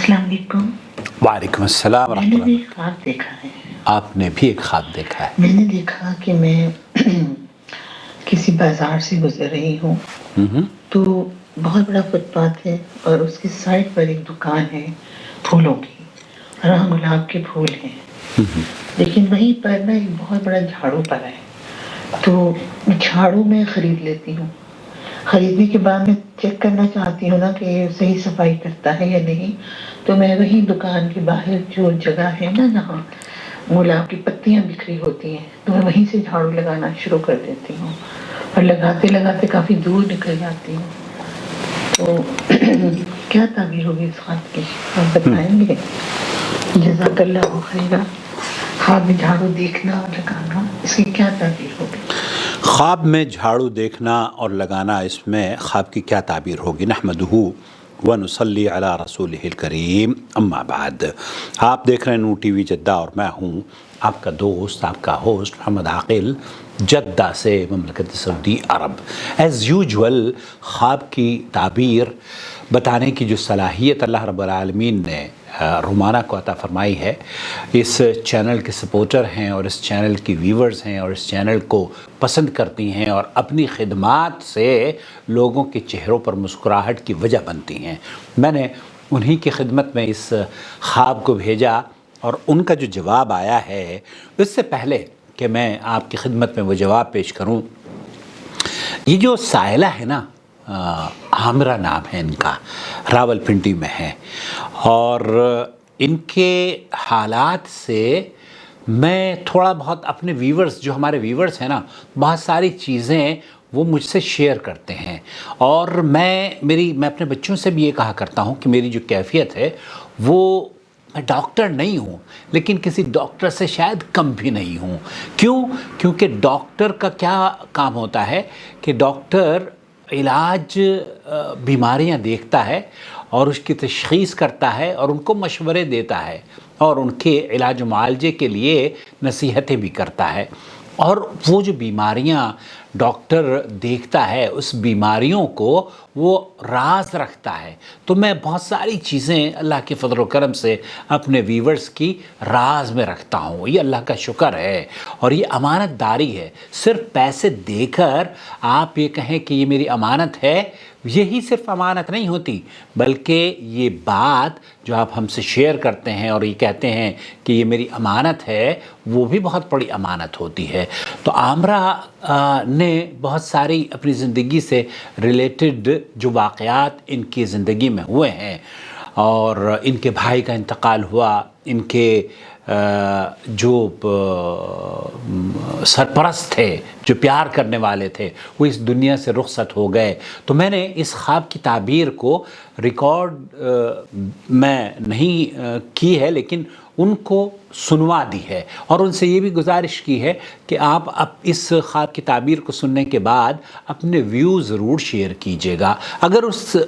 السلام علیکم۔ وعلیکم السلام ورحمۃ میں نے بھی اللہ۔ خواب دیکھا ہے۔ آپ نے بھی ایک خواب دیکھا ہے؟ میں نے دیکھا کہ میں کسی بازار سے گزر رہی ہوں تو بہت بڑا فٹ پاتھ ہے اور اس کے سائڈ پر ایک دکان ہے پھولوں کی، اور وہاں گلاب کے پھول ہیں، لیکن وہیں پر نا ایک بہت بڑا جھاڑو پڑا ہے، تو جھاڑو میں خرید لیتی ہوں۔ خریدنے کے بعد میں چیک کرنا چاہتی ہوں نا کہ یہ صحیح صفائی کرتا ہے یا نہیں، تو میں وہیں دکان کے باہر جو جگہ ہے نا جہاں گلاب کی پتیاں بکھری ہوتی ہیں، تو میں وہیں سے جھاڑو لگانا شروع کر دیتی ہوں، اور لگاتے لگاتے کافی دور نکل جاتی ہوں۔ تو کیا تعبیر ہوگی اس خواب کی، آپ بتائیں گے؟ جزاک اللہ خیرہ۔ خواب میں جھاڑو دیکھنا اور لگانا، اس کی کیا تعبیر ہوگی؟ خواب میں جھاڑو دیکھنا اور لگانا، اس میں خواب کی کیا تعبیر ہوگی؟ نحمدہ ونصلی علی رسولہ الکریم، اما بعد۔ آپ دیکھ رہے ہیں نور ٹی وی جدہ، اور میں ہوں آپ کا دوست، آپ کا ہوسٹ محمد عاقل، جدہ سے، مملکت سعودی عرب۔ ایز یوجول خواب کی تعبیر بتانے کی جو صلاحیت اللہ رب العالمین نے رومانہ کو عطا فرمائی ہے، اس چینل کے سپورٹر ہیں اور اس چینل کی ویورز ہیں اور اس چینل کو پسند کرتی ہیں اور اپنی خدمات سے لوگوں کے چہروں پر مسکراہٹ کی وجہ بنتی ہیں۔ میں نے انہی کی خدمت میں اس خواب کو بھیجا، اور ان کا جو جواب آیا ہے، اس سے پہلے کہ میں آپ کی خدمت میں وہ جواب پیش کروں، یہ جو سائلہ ہے نا، عامرہ نام ہے ان کا، راول پنڈی میں ہے، اور ان کے حالات سے میں تھوڑا بہت اپنے ویورز، جو ہمارے ویورز ہیں نا، بہت ساری چیزیں وہ مجھ سے شیئر کرتے ہیں، اور میں اپنے بچوں سے بھی یہ کہا کرتا ہوں کہ میری جو کیفیت ہے وہ، میں ڈاکٹر نہیں ہوں لیکن کسی ڈاکٹر سے شاید کم بھی نہیں ہوں۔ کیونکہ ڈاکٹر کا کیا کام ہوتا ہے کہ ڈاکٹر علاج بیماریاں دیکھتا ہے اور اس کی تشخیص کرتا ہے اور ان کو مشورے دیتا ہے اور ان کے علاج و معالجے کے لیے نصیحتیں بھی کرتا ہے، اور وہ جو بیماریاں ڈاکٹر دیکھتا ہے اس بیماریوں کو وہ راز رکھتا ہے۔ تو میں بہت ساری چیزیں اللہ کے فضل و کرم سے اپنے ویورز کی راز میں رکھتا ہوں، یہ اللہ کا شکر ہے، اور یہ امانت داری ہے۔ صرف پیسے دے کر آپ یہ کہیں کہ یہ میری امانت ہے، یہی صرف امانت نہیں ہوتی، بلکہ یہ بات جو آپ ہم سے شیئر کرتے ہیں اور یہ کہتے ہیں کہ یہ میری امانت ہے، وہ بھی بہت بڑی امانت ہوتی ہے۔ تو عامرہ نے بہت ساری اپنی زندگی سے ریلیٹڈ جو واقعات ان کی زندگی میں ہوئے ہیں، اور ان کے بھائی کا انتقال ہوا، ان کے جو سرپرست تھے، جو پیار کرنے والے تھے، وہ اس دنیا سے رخصت ہو گئے۔ تو میں نے اس خواب کی تعبیر کو ریکارڈ میں نہیں کی ہے، لیکن ان کو سنوا دی ہے، اور ان سے یہ بھی گزارش کی ہے کہ آپ اب اس خواب کی تعبیر کو سننے کے بعد اپنے ویو ضرور شیئر کیجیے گا۔ اگر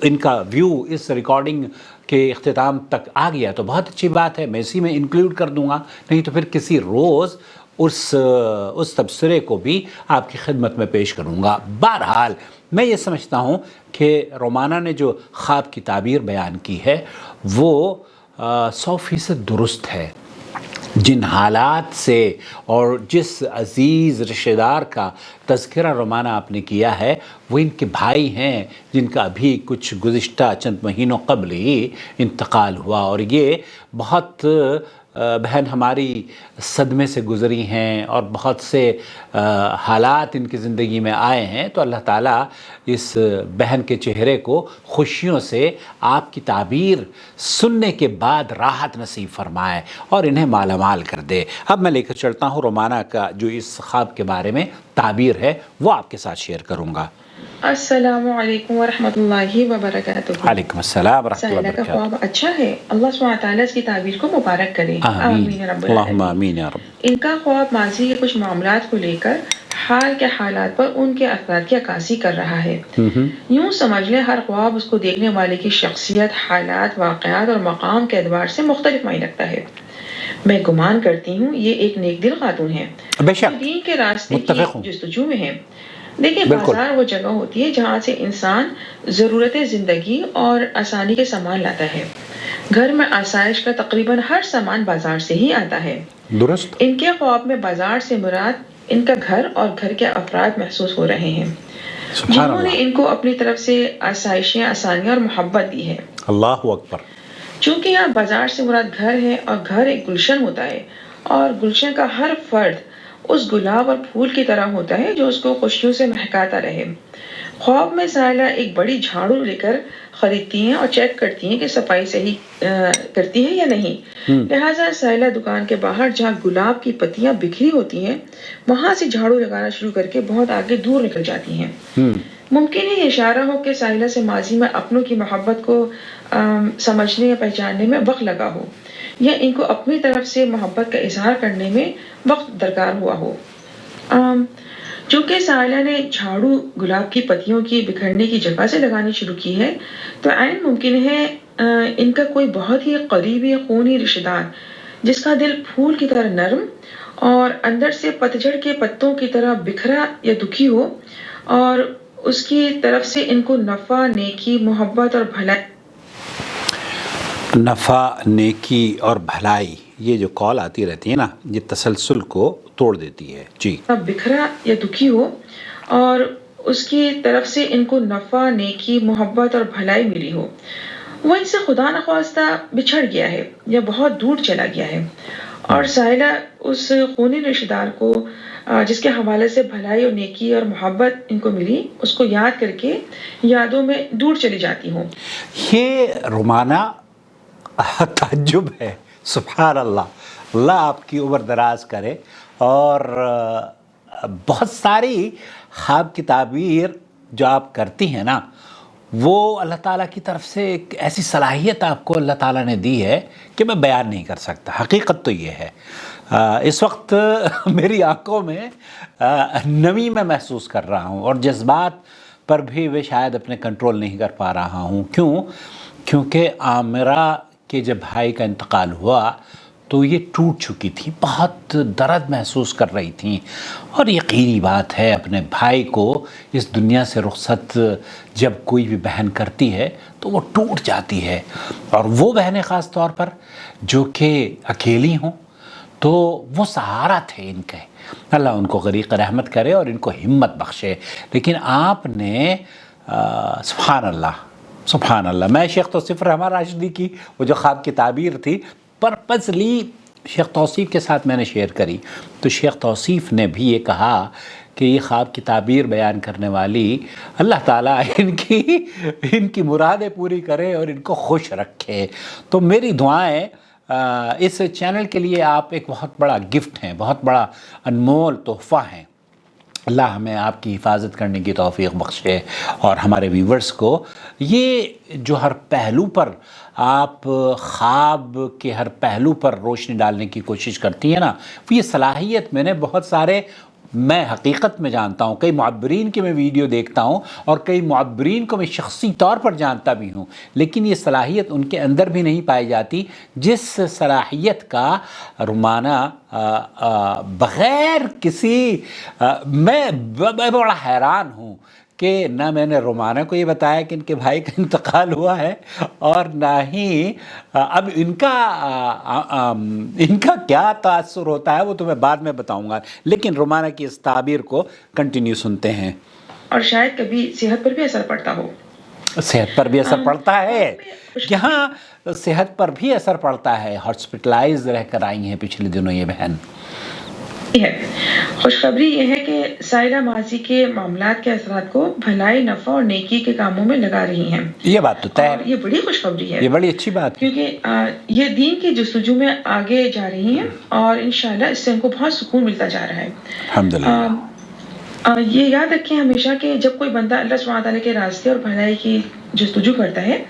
ان کا ویو اس ریکارڈنگ کے اختتام تک آ گیا تو بہت اچھی بات ہے، میں اسی میں انکلوڈ کر دوں گا، نہیں تو پھر کسی روز اس تبصرے کو بھی آپ کی خدمت میں پیش کروں گا۔ بہرحال میں یہ سمجھتا ہوں کہ رومانہ نے جو خواب کی تعبیر بیان کی ہے وہ 100% درست ہے۔ جن حالات سے اور جس عزیز رشتہ دار کا تذکرہ رومانہ آپ نے کیا ہے، وہ ان کے بھائی ہیں جن کا ابھی کچھ گزشتہ چند مہینوں قبل ہی انتقال ہوا، اور یہ بہت بہن ہماری صدمے سے گزری ہیں اور بہت سے حالات ان کی زندگی میں آئے ہیں۔ تو اللہ تعالیٰ اس بہن کے چہرے کو خوشیوں سے آپ کی تعبیر سننے کے بعد راحت نصیب فرمائے اور انہیں مالا مال کر دے۔ اب میں لے کر چلتا ہوں رومانہ کا جو اس خواب کے بارے میں تعبیر ہے، وہ آپ کے ساتھ شیئر کروں گا۔ السلام علیکم ورحمۃ اللہ وبرکاتہ۔ وعلیکم السلام ورحمۃ اللہ سائلہ کا وبرکاتہ۔ خواب اچھا ہے، اللہ سبحانہ تعالیٰ اس کی تعبیر کو مبارک کرے، آمین رب اللہم العالمین۔ آمین یا رب۔ ان کا خواب ماضی کے کچھ معاملات کو لے کر حال کے حالات پر ان کے اثرات کی عکاسی کر رہا ہے۔ یوں سمجھ لیں ہر خواب اس کو دیکھنے والے کی شخصیت، حالات، واقعات اور مقام کے اعتبار سے مختلف معنی رکھتا ہے۔ میں گمان کرتی ہوں یہ ایک نیک دل خاتون ہے، بے شک، دین کے راستے کی متفق ہوں۔ جستجو میں ہے۔ دیکھیں، بالکل۔ بازار وہ جگہ ہوتی ہے جہاں سے انسان ضرورت زندگی اور آسانی کے سامان لاتا ہے۔ گھر میں آسائش کا تقریباً ہر سامان بازار سے ہی آتا ہے۔ درست۔ ان کے خواب میں بازار سے مراد ان کا گھر اور گھر کے افراد محسوس ہو رہے ہیں سبحان جنہوں نے اللہ، ان کو اپنی طرف سے آسائشیں، آسانیاں اور محبت دی ہے۔ اللہ اکبر۔ چونکہ یہاں بازار سے مراد گھر ہے اور گھر ایک گلشن ہوتا ہے اور گلشن کا ہر فرد اس گلاب اور پھول کی طرح ہوتا ہے جو اس کو خوشیوں سے مہکاتا رہے۔ خواب میں سائلہ ایک بڑی جھاڑو لے کر خریدتی ہیں اور چیک کرتی ہیں کہ صفائی صحیح کرتی ہے یا نہیں۔ لہٰذا سائلہ دکان کے باہر جہاں گلاب کی پتیاں بکھری ہوتی ہیں وہاں سے جھاڑو لگانا شروع کر کے بہت آگے دور نکل جاتی ہیں۔ ممکن ہے یہ اشارہ ہو کہ سائلہ سے ماضی میں اپنوں کی محبت کو سمجھنے یا پہچاننے میں وقت لگا ہو یا ان کو اپنی طرف سے محبت کا اظہار کرنے میں وقت درکار ہوا ہو۔ چونکہ سائلہ نے جھاڑو گلاب کی پتیوں کی بکھرنے کی جگہ سے لگانی شروع کی ہے تو عین ممکن ہے ان کا کوئی بہت ہی قریبی خونی رشتہ دار جس کا دل پھول کی طرح نرم اور اندر سے پتجھڑ کے پتوں کی طرح بکھرا یا دکھی ہو اور اس کی طرف سے ان کو نفع، نیکی، محبت اور بھلائی اور بھلائی، یہ جو کال آتی رہتی ہے نا، یہ تسلسل کو توڑ دیتی ہے۔ جی، بکھرا یا دکھی ہو اور اس کی طرف سے ان کو نفع، نیکی، محبت اور بھلائی ملی ہو، وہ ان سے خدا نخواستہ بچھڑ گیا ہے یا بہت دور چلا گیا ہے اور سائلہ اس خونی رشتہ دار کو جس کے حوالے سے بھلائی اور نیکی اور محبت ان کو ملی اس کو یاد کر کے یادوں میں دور چلی جاتی ہوں۔ یہ رومانہ تعجب ہے۔ سبحان اللہ، اللہ آپ کی عمر دراز کرے۔ اور بہت ساری خواب کی تعبیر جو آپ کرتی ہیں نا، وہ اللہ تعالیٰ کی طرف سے ایک ایسی صلاحیت آپ کو اللہ تعالیٰ نے دی ہے کہ میں بیان نہیں کر سکتا۔ حقیقت تو یہ ہے، اس وقت میری آنکھوں میں نمی میں محسوس کر رہا ہوں اور جذبات پر بھی وہ شاید اپنے کنٹرول نہیں کر پا رہا ہوں۔ کیونکہ عامرہ کے جب بھائی کا انتقال ہوا تو یہ ٹوٹ چکی تھی، بہت درد محسوس کر رہی تھیں، اور یقینی بات ہے اپنے بھائی کو اس دنیا سے رخصت جب کوئی بھی بہن کرتی ہے تو وہ ٹوٹ جاتی ہے، اور وہ بہنیں خاص طور پر جو کہ اکیلی ہوں تو وہ سہارا تھے ان کے۔ اللہ ان کو غریق رحمت کرے اور ان کو ہمت بخشے۔ لیکن آپ نے سبحان اللہ، سبحان اللہ، میں شیخ توصیف الرحمن راشدی کی وہ جو خواب کی تعبیر تھی پرپسلی شیخ توصیف کے ساتھ میں نے شیئر کری، تو شیخ توصیف نے بھی یہ کہا کہ یہ خواب کی تعبیر بیان کرنے والی اللہ تعالیٰ ان کی مرادیں پوری کرے اور ان کو خوش رکھے۔ تو میری دعائیں اس چینل کے لیے آپ ایک بہت بڑا گفٹ ہیں، بہت بڑا انمول تحفہ ہیں۔ اللہ ہمیں آپ کی حفاظت کرنے کی توفیق بخشے اور ہمارے ویورز کو یہ جو ہر پہلو پر آپ خواب کے ہر پہلو پر روشنی ڈالنے کی کوشش کرتی ہیں نا، یہ صلاحیت میں نے بہت سارے، میں حقیقت میں جانتا ہوں، کئی معبرین کی میں ویڈیو دیکھتا ہوں اور کئی معبرین کو میں شخصی طور پر جانتا بھی ہوں، لیکن یہ صلاحیت ان کے اندر بھی نہیں پائی جاتی جس صلاحیت کا رومانہ بغیر کسی میں بڑا حیران ہوں کہ نہ میں نے رومانہ کو یہ بتایا کہ ان کے بھائی کا انتقال ہوا ہے، اور نہ ہی اب ان کا کیا تاثر ہوتا ہے وہ تو میں بعد میں بتاؤں گا، لیکن رومانہ کی اس تعبیر کو کنٹینیو سنتے ہیں۔ اور شاید کبھی صحت پر بھی اثر پڑتا ہو۔ صحت پر بھی اثر پڑتا ہے، یہاں صحت پر بھی اثر پڑتا ہے، ہاسپٹلائز رہ کر آئی ہیں پچھلے دنوں یہ بہن۔ خوشخبری یہ ہے کہ سائلہ ماضی کے معاملات کے اثرات کو بھلائی، نفع اور نیکی کے کاموں میں لگا رہی ہیں۔ یہ بات تو طے ہے، یہ بڑی خوشخبری ہے، یہ بڑی اچھی بات ہے، کیونکہ یہ دین کی جستجو میں آگے جا رہی ہیں اور انشاءاللہ اس سے ان کو بہت سکون ملتا جا رہا ہے۔ الحمدللہ۔ یہ یاد رکھیں ہمیشہ کہ جب کوئی بندہ اللہ سبحانہ تعالیٰ کے راستے اور بھلائی کی جستجو کرتا ہے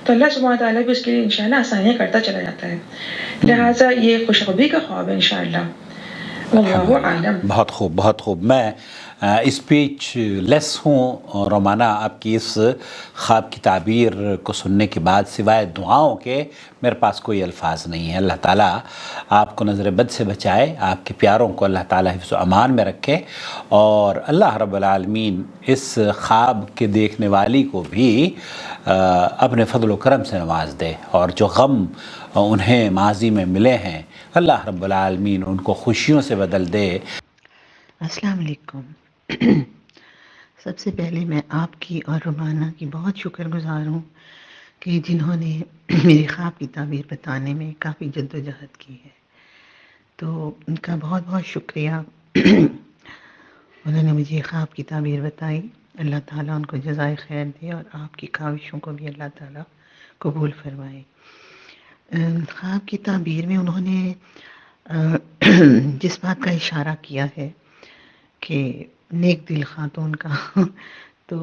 تو اللہ سبحانہ تعالیٰ بھی اس کے لیے انشاءاللہ آسانیاں کرتا چلا جاتا ہے، لہٰذا یہ خوشخبری کا خواب ہے انشاءاللہ۔ واللہ اعلم۔ بہت خوب، بہت خوب۔ میں اسپیچ لیس ہوں رومانہ آپ کی اس خواب کی تعبیر کو سننے کے بعد، سوائے دعاؤں کے میرے پاس کوئی الفاظ نہیں ہے۔ اللہ تعالیٰ آپ کو نظر بد سے بچائے، آپ کے پیاروں کو اللہ تعالیٰ حفظ و امان میں رکھے، اور اللہ رب العالمین اس خواب کے دیکھنے والی کو بھی اپنے فضل و کرم سے نواز دے، اور جو غم انہیں ماضی میں ملے ہیں اللہ رب العالمین ان کو خوشیوں سے بدل دے۔ السلام علیکم۔ سب سے پہلے میں آپ کی اور رومانہ کی بہت شکر گزار ہوں کہ جنہوں نے میری خواب کی تعبیر بتانے میں کافی جد و جہد کی ہے، تو ان کا بہت بہت شکریہ۔ انہوں نے مجھے خواب کی تعبیر بتائی، اللہ تعالیٰ ان کو جزائے خیر دے، اور آپ کی کاوشوں کو بھی اللہ تعالیٰ قبول فرمائے۔ خواب کی تعبیر میں انہوں نے جس بات کا اشارہ کیا ہے کہ نیک دل خاتون کا، تو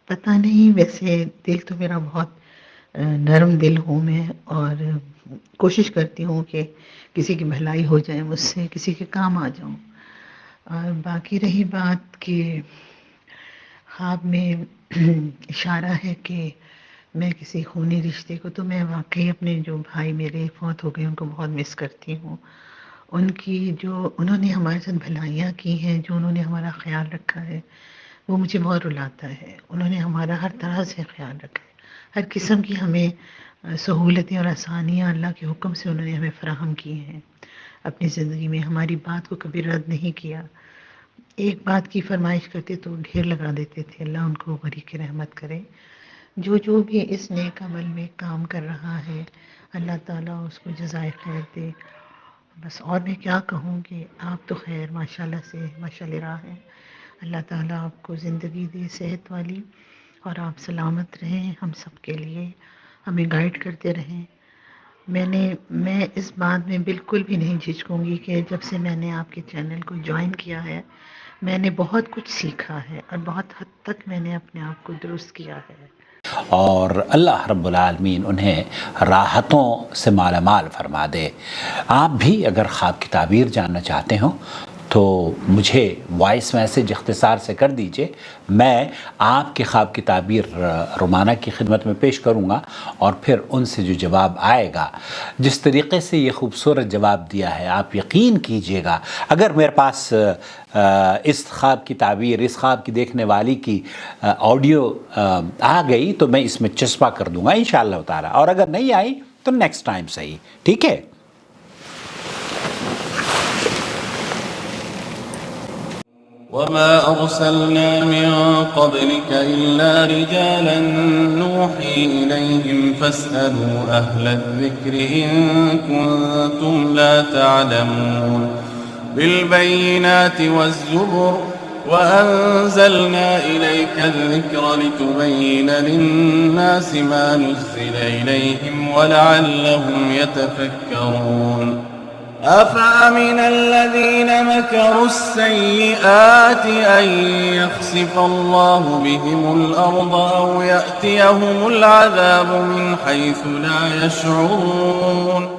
پتہ نہیں، ویسے دل تو میرا بہت نرم دل ہوں میں، اور کوشش کرتی ہوں کہ کسی کی بھلائی ہو جائے مجھ سے، کسی کے کام آ جاؤں۔ اور باقی رہی بات کہ خواب میں اشارہ ہے کہ میں کسی خونی رشتے کو، تو میں واقعی اپنے جو بھائی میرے فوت ہو گئے ان کو بہت مس کرتی ہوں۔ ان کی جو انہوں نے ہمارے ساتھ بھلائیاں کی ہیں، جو انہوں نے ہمارا خیال رکھا ہے، وہ مجھے بہت رلاتا ہے۔ انہوں نے ہمارا ہر طرح سے خیال رکھا ہے، ہر قسم کی ہمیں سہولتیں اور آسانیاں اللہ کے حکم سے انہوں نے ہمیں فراہم کی ہیں اپنی زندگی میں۔ ہماری بات کو کبھی رد نہیں کیا، ایک بات کی فرمائش کرتے تو ڈھیر لگا دیتے تھے۔ اللہ ان کو غریق رحمت کرے۔ جو بھی اس نیک عمل میں کام کر رہا ہے، اللہ تعالیٰ اس کو جزائے خیر دے۔ بس اور میں کیا کہوں کہ آپ تو خیر ماشاءاللہ سے ماشاءاللہ راہ ہیں۔ اللہ تعالیٰ آپ کو زندگی دے صحت والی، اور آپ سلامت رہیں، ہم سب کے لیے ہمیں گائیڈ کرتے رہیں۔ میں اس بات میں بالکل بھی نہیں جھجکوں گی کہ جب سے میں نے آپ کے چینل کو جوائن کیا ہے، میں نے بہت کچھ سیکھا ہے، اور بہت حد تک میں نے اپنے آپ کو درست کیا ہے۔ اور اللہ رب العالمین انہیں راحتوں سے مالا مال فرما دے۔ آپ بھی اگر خواب کی تعبیر جاننا چاہتے ہوں تو مجھے وائس میسج اختصار سے کر دیجئے، میں آپ کے خواب کی تعبیر رومانہ کی خدمت میں پیش کروں گا، اور پھر ان سے جو جواب آئے گا، جس طریقے سے یہ خوبصورت جواب دیا ہے، آپ یقین کیجئے گا اگر میرے پاس اس خواب کی تعبیر، اس خواب کی دیکھنے والی کی آڈیو آ گئی تو میں اس میں چسپا کر دوں گا انشاءاللہ تعالی، اور اگر نہیں آئی تو نیکسٹ ٹائم صحیح، ٹھیک ہے؟ وما أرسلنا من قبلك إلا رجالا نوحي إليهم فاسألوا أهل الذكر إن كنتم لا تعلمون بالبينات والزبر وأنزلنا إليك الذكر لتبين للناس ما نزل إليهم ولعلهم يتفكرون أفأمن الذين مكروا السيئات أن يخسف الله بهم الأرض أو يأتيهم العذاب من حيث لا يشعرون